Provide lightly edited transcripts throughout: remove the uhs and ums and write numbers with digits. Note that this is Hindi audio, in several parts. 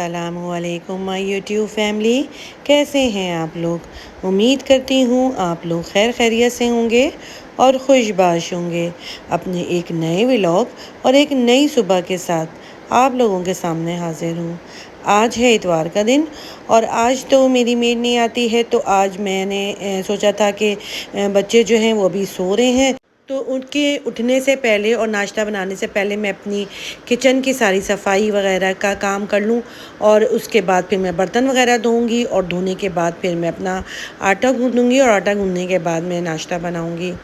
अस्सलामुअलैकुम माय यूट्यूब फैमिली। कैसे हैं आप लोग। उम्मीद करती हूँ आप लोग खैर खैरियत से होंगे और खुशबाश होंगे। अपने एक नए व्लॉग और एक नई सुबह के साथ आप लोगों के सामने हाजिर हूँ। आज है इतवार का दिन और आज तो मेरी मेड नहीं आती है, तो आज मैंने सोचा था कि बच्चे जो हैं वो अभी सो रहे हैं, तो उनके उठने से पहले और नाश्ता बनाने से पहले मैं अपनी किचन की सारी सफाई वगैरह का काम कर लूँ और उसके बाद फिर मैं बर्तन वगैरह धोऊंगी और धोने के बाद फिर मैं अपना आटा गूँधूँगी और आटा गूँधने के बाद मैं नाश्ता बनाऊँगी।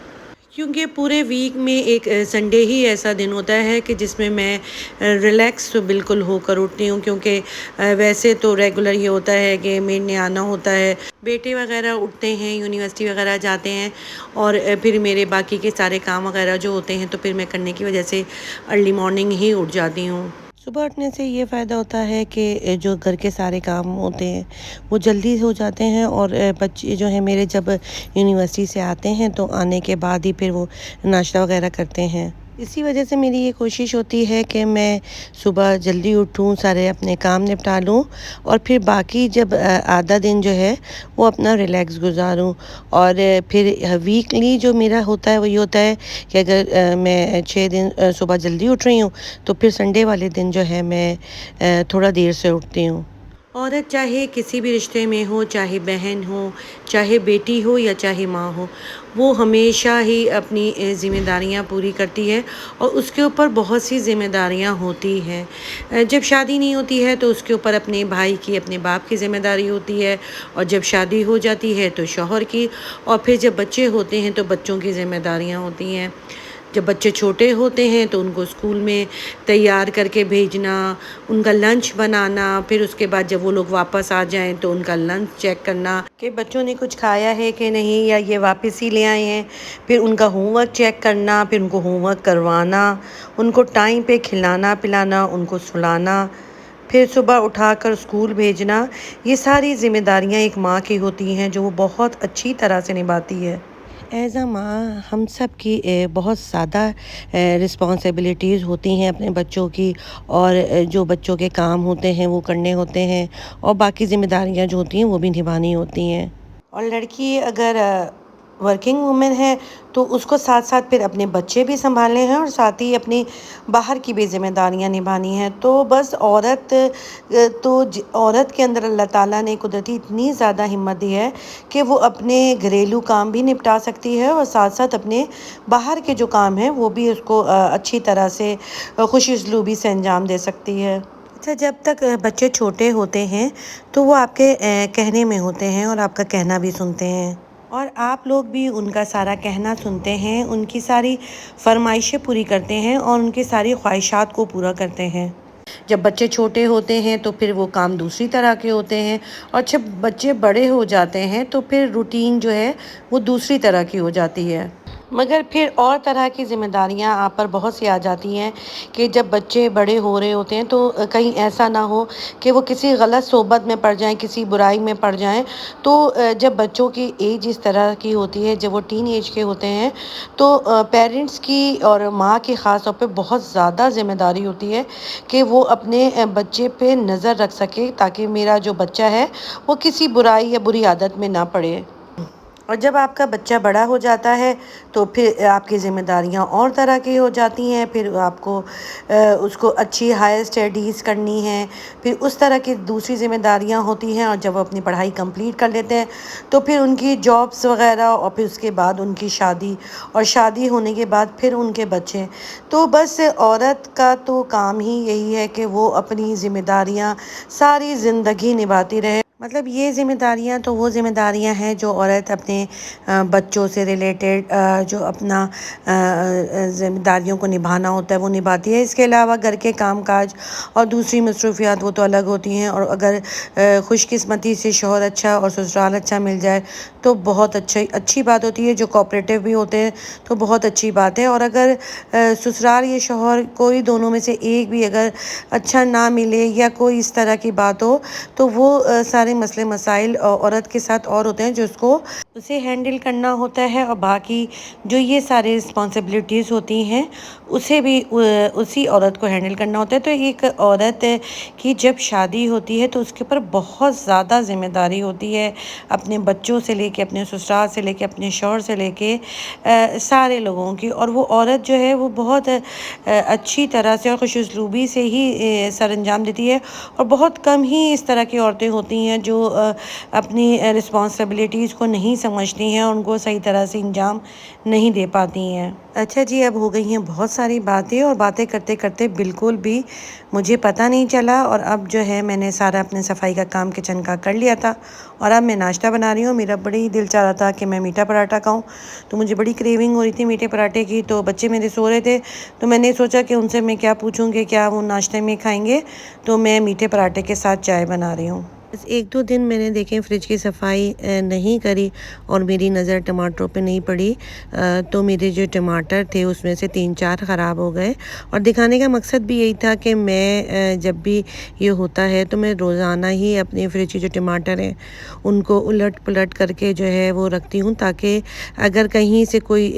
क्योंकि पूरे वीक में एक संडे ही ऐसा दिन होता है कि जिसमें मैं रिलैक्स तो बिल्कुल होकर उठती हूँ, क्योंकि वैसे तो रेगुलर ये होता है कि मेड ने आना होता है, बेटे वगैरह उठते हैं, यूनिवर्सिटी वगैरह जाते हैं और फिर मेरे बाकी के सारे काम वगैरह जो होते हैं तो फिर मैं करने की वजह से अर्ली मॉर्निंग ही उठ जाती हूँ। सुबह उठने से ये फ़ायदा होता है कि जो घर के सारे काम होते हैं वो जल्दी हो जाते हैं और बच्चे जो हैं मेरे जब यूनिवर्सिटी से आते हैं तो आने के बाद ही फिर वो नाश्ता वगैरह करते हैं। इसी वजह से मेरी ये कोशिश होती है कि मैं सुबह जल्दी उठूँ, सारे अपने काम निपटा लूँ और फिर बाकी जब आधा दिन जो है वो अपना रिलैक्स गुजारूँ। और फिर वीकली जो मेरा होता है वो ये होता है कि अगर मैं 6 दिन सुबह जल्दी उठ रही हूँ तो फिर संडे वाले दिन जो है मैं थोड़ा देर से उठती हूँ। औरत चाहे किसी भी रिश्ते में हो, चाहे बहन हो, चाहे बेटी हो या चाहे माँ हो, वो हमेशा ही अपनी ज़िम्मेदारियाँ पूरी करती है और उसके ऊपर बहुत सी ज़िम्मेदारियाँ होती हैं। जब शादी नहीं होती है तो उसके ऊपर अपने भाई की, अपने बाप की ज़िम्मेदारी होती है, और जब शादी हो जाती है तो शौहर की, और फिर जब बच्चे होते हैं तो बच्चों की ज़िम्मेदारियाँ होती हैं। जब बच्चे छोटे होते हैं तो उनको स्कूल में तैयार करके भेजना, उनका लंच बनाना, फिर उसके बाद जब वो लोग वापस आ जाएं तो उनका लंच चेक करना कि बच्चों ने कुछ खाया है कि नहीं या ये वापस ही ले आए हैं, फिर उनका होमवर्क चेक करना, फिर उनको होमवर्क करवाना, उनको टाइम पे खिलाना पिलाना, उनको सुलाना, फिर सुबह उठाकर स्कूल भेजना। ये सारी ज़िम्मेदारियाँ एक माँ की होती हैं जो वो बहुत अच्छी तरह से निभाती है। एज़ अ माँ हम सब की बहुत ज़्यादा रिस्पॉन्सिबिलिटीज़ होती हैं अपने बच्चों की, और जो बच्चों के काम होते हैं वो करने होते हैं और बाकी ज़िम्मेदारियाँ जो होती हैं वो भी निभानी होती हैं। और लड़की अगर वर्किंग वूमेन है तो उसको साथ साथ फिर अपने बच्चे भी संभालने हैं और साथ ही अपनी बाहर की भी ज़िम्मेदारियाँ निभानी हैं। तो बस औरत के अंदर अल्लाह ताला ने कुदरती इतनी ज़्यादा हिम्मत दी है कि वो अपने घरेलू काम भी निपटा सकती है और साथ साथ अपने बाहर के जो काम हैं वो भी उसको अच्छी तरह से खुश उसलूबी से अंजाम दे सकती है। अच्छा, जब तक बच्चे छोटे होते हैं तो वो आपके कहने में होते हैं और आपका कहना भी सुनते हैं, और आप लोग भी उनका सारा कहना सुनते हैं, उनकी सारी फरमाइशें पूरी करते हैं और उनकी सारी ख्वाहिशात को पूरा करते हैं। जब बच्चे छोटे होते हैं तो फिर वो काम दूसरी तरह के होते हैं, और जब बच्चे बड़े हो जाते हैं तो फिर रूटीन जो है वो दूसरी तरह की हो जाती है। मगर फिर और तरह की ज़िम्मेदारियाँ आप पर बहुत सी आ जाती हैं कि जब बच्चे बड़े हो रहे होते हैं तो कहीं ऐसा ना हो कि वो किसी गलत सोबत में पड़ जाएँ, किसी बुराई में पड़ जाएँ। तो जब बच्चों की एज इस तरह की होती है, जब वो टीन एज के होते हैं, तो पेरेंट्स की और माँ की ख़ास तौर पे बहुत ज़्यादा ज़िम्मेदारी होती है कि वो अपने बच्चे पे नज़र रख सके ताकि मेरा जो बच्चा है वो किसी बुराई या बुरी आदत में ना पड़े। और जब आपका बच्चा बड़ा हो जाता है तो फिर आपकी ज़िम्मेदारियाँ और तरह की हो जाती हैं। फिर आपको उसको अच्छी हायर स्टडीज़ करनी है, फिर उस तरह की दूसरी ज़िम्मेदारियाँ होती हैं, और जब वो अपनी पढ़ाई कंप्लीट कर लेते हैं तो फिर उनकी जॉब्स वगैरह, और फिर उसके बाद उनकी शादी, और शादी होने के बाद फिर उनके बच्चे। तो बस औरत का तो काम ही यही है कि वो अपनी ज़िम्मेदारियाँ सारी ज़िंदगी निभाती रहे। मतलब ये ज़िम्मेदारियाँ तो वो ज़िम्मेदारियाँ हैं जो औरत अपने बच्चों से रिलेटेड जो अपना ज़िम्मेदारियों को निभाना होता है वो निभाती है। इसके अलावा घर के कामकाज और दूसरी मसरूफ़ियात वो तो अलग होती हैं, और अगर खुशकिस्मती से शौहर अच्छा और ससुराल अच्छा मिल जाए तो बहुत अच्छी बात होती है। जो कोऑपरेटिव भी होते हैं तो बहुत अच्छी बात है। और अगर ससुराल या शौहर कोई दोनों में से एक भी अगर अच्छा ना मिले या कोई इस तरह की बात हो तो वो सारे सारे मसले मसाइल औरत के साथ और होते हैं जो उसे हैंडल करना होता है, और बाकी जो ये सारी रिस्पॉन्सिबिलिटीज़ होती हैं उसे भी उसी औरत को हैंडल करना होता है। तो एक औरत की जब शादी होती है तो उसके ऊपर बहुत ज़्यादा ज़िम्मेदारी होती है, अपने बच्चों से लेके, अपने ससुराल से लेके, अपने शौहर से लेके सारे लोगों की। और वो औरत जो है वो बहुत अच्छी तरह से और खुश उसलूबी से ही सर अंजाम देती है, और बहुत कम ही इस तरह की औरतें होती हैं जो अपनी रिस्पॉन्सिबिलिटीज़ को नहीं समझती हैं और उनको सही तरह से अंजाम नहीं दे पाती हैं। अच्छा जी, अब हो गई हैं बहुत सारी बातें, और बातें करते करते बिल्कुल भी मुझे पता नहीं चला। और अब जो है मैंने सारा अपने सफाई का काम किचन का कर लिया था, और अब मैं नाश्ता बना रही हूँ। मेरा बड़ी दिल चाह रहा था कि मैं मीठा पराठा खाऊं, तो मुझे बड़ी क्रेविंग हो रही थी मीठे पराठे की। तो बच्चे मेरे सो रहे थे, तो मैंने सोचा कि उनसे मैं क्या पूछूं कि क्या वो नाश्ते में खाएंगे, तो मैं मीठे पराठे के साथ चाय बना रही हूँ। बस 1-2 दिन मैंने देखें फ्रिज की सफाई नहीं करी, और मेरी नज़र टमाटरों पे नहीं पड़ी, तो मेरे जो टमाटर थे उसमें से 3-4 ख़राब हो गए। और दिखाने का मकसद भी यही था कि मैं जब भी ये होता है तो मैं रोज़ाना ही अपने फ्रिज के जो टमाटर हैं उनको उलट पुलट करके जो है वो रखती हूँ, ताकि अगर कहीं से कोई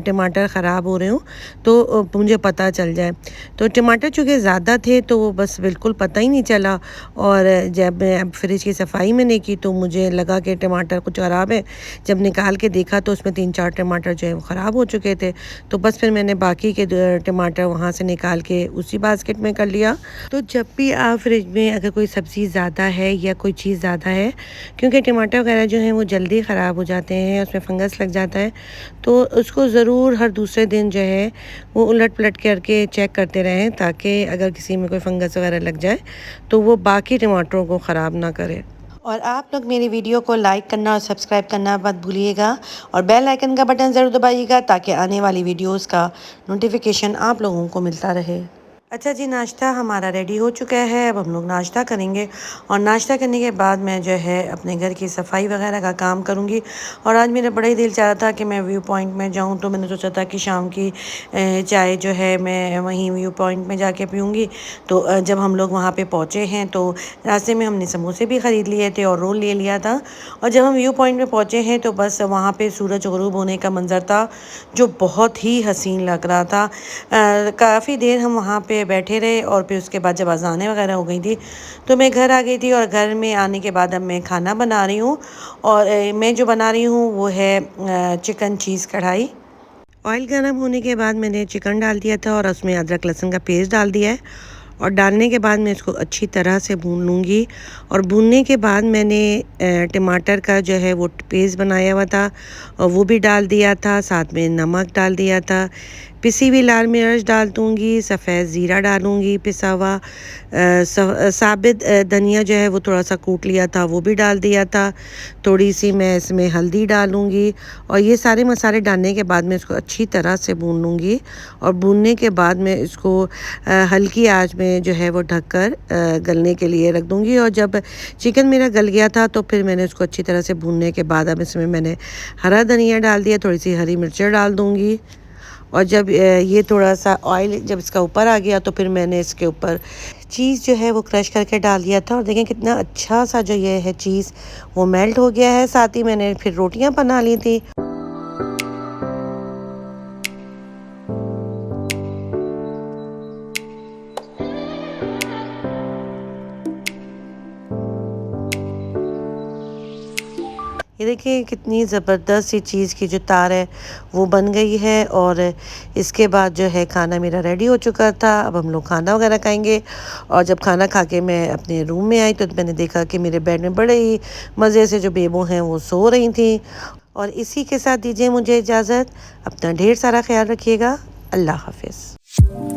टमाटर ख़राब हो रहे हों तो मुझे पता चल जाए। तो टमाटर चूँकि ज़्यादा थे तो वो बस बिल्कुल पता ही नहीं चला, और जब अब फ्रिज की सफाई मैंने की तो मुझे लगा कि टमाटर कुछ ख़राब है। जब निकाल के देखा तो उसमें 3-4 टमाटर जो है वो ख़राब हो चुके थे। तो बस फिर मैंने बाकी के टमाटर वहाँ से निकाल के उसी बास्केट में कर लिया। तो जब भी आप फ्रिज में अगर कोई सब्ज़ी ज़्यादा है या कोई चीज़ ज़्यादा है, क्योंकि टमाटर वगैरह जो हैं वो जल्दी ख़राब हो जाते हैं, उसमें फंगस लग जाता है, तो उसको ज़रूर हर दूसरे दिन जो है वो उलट पलट करके चेक करते रहें, ताकि अगर किसी में कोई फंगस वगैरह लग जाए तो वो बाकी टमाटरों को ख़राब ना करे। और आप लोग मेरी वीडियो को लाइक करना और सब्सक्राइब करना मत भूलिएगा, और बेल आइकन का बटन ज़रूर दबाइएगा ताकि आने वाली वीडियोस का नोटिफिकेशन आप लोगों को मिलता रहे। अच्छा जी, नाश्ता हमारा रेडी हो चुका है। अब हम लोग नाश्ता करेंगे, और नाश्ता करने के बाद मैं जो है अपने घर की सफाई वगैरह का काम करूँगी। और आज मेरा बड़ा ही दिल चाह रहा था कि मैं व्यू पॉइंट में जाऊँ, तो मैंने सोचा था कि शाम की चाय जो है मैं वहीं व्यू पॉइंट में जाके पीऊँगी। तो जब हम लोग वहाँ पे पहुँचे हैं तो रास्ते में हमने समोसे भी ख़रीद लिए थे और रोल ले लिया था। और जब हम व्यू पॉइंट में पहुँचे हैं तो बस वहाँ पे सूरज ग़ुरूब होने का मंज़र था जो बहुत ही हसीन लग रहा था। काफ़ी देर हम वहाँ पे बैठे रहे, और फिर उसके बाद जब अज़ानें वगैरह हो गई थी तो मैं घर आ गई थी। और घर में आने के बाद अब मैं खाना बना रही हूँ, और मैं जो बना रही हूँ वो है चिकन चीज़ कढ़ाई। ऑयल गर्म होने के बाद मैंने चिकन डाल दिया था, और उसमें अदरक लहसुन का पेस्ट डाल दिया है, और डालने के बाद मैं इसको अच्छी तरह से भून लूँगी। और भूनने के बाद मैंने टमाटर का जो है वो पेस्ट बनाया हुआ था और वो भी डाल दिया था, साथ में नमक डाल दिया था, पिसी हुई लाल मिर्च डाल दूँगी, सफ़ेद ज़ीरा डालूँगी, पिसा हुआ साबित धनिया जो है वो थोड़ा सा कूट लिया था वो भी डाल दिया था, थोड़ी सी मैं इसमें हल्दी डालूँगी। और ये सारे मसाले डालने के बाद मैं इसको अच्छी तरह से भून लूँगी, और भूनने के बाद मैं इसको हल्की आंच में जो है वो ढककर गलने के लिए रख दूँगी। और जब चिकन मेरा गल गया था तो फिर मैंने उसको अच्छी तरह से भूनने के बाद अब इसमें मैंने हरा धनिया डाल दिया, थोड़ी सी हरी मिर्चें डाल दूँगी। और जब ये थोड़ा सा ऑयल जब इसका ऊपर आ गया तो फिर मैंने इसके ऊपर चीज़ जो है वो क्रश करके डाल दिया था, और देखें कितना अच्छा सा जो ये है चीज़ वो मेल्ट हो गया है। साथ ही मैंने फिर रोटियां बना ली थी। ये देखिए कितनी ज़बरदस्त सी चीज़ की जो तार है वो बन गई है, और इसके बाद जो है खाना मेरा रेडी हो चुका था। अब हम लोग खाना वगैरह खाएंगे। और जब खाना खा के मैं अपने रूम में आई तो मैंने देखा कि मेरे बेड में बड़े ही मज़े से जो बेबो हैं वो सो रही थी। और इसी के साथ दीजिए मुझे इजाज़त। अपना ढेर सारा ख्याल रखिएगा। अल्लाह हाफ़िज़।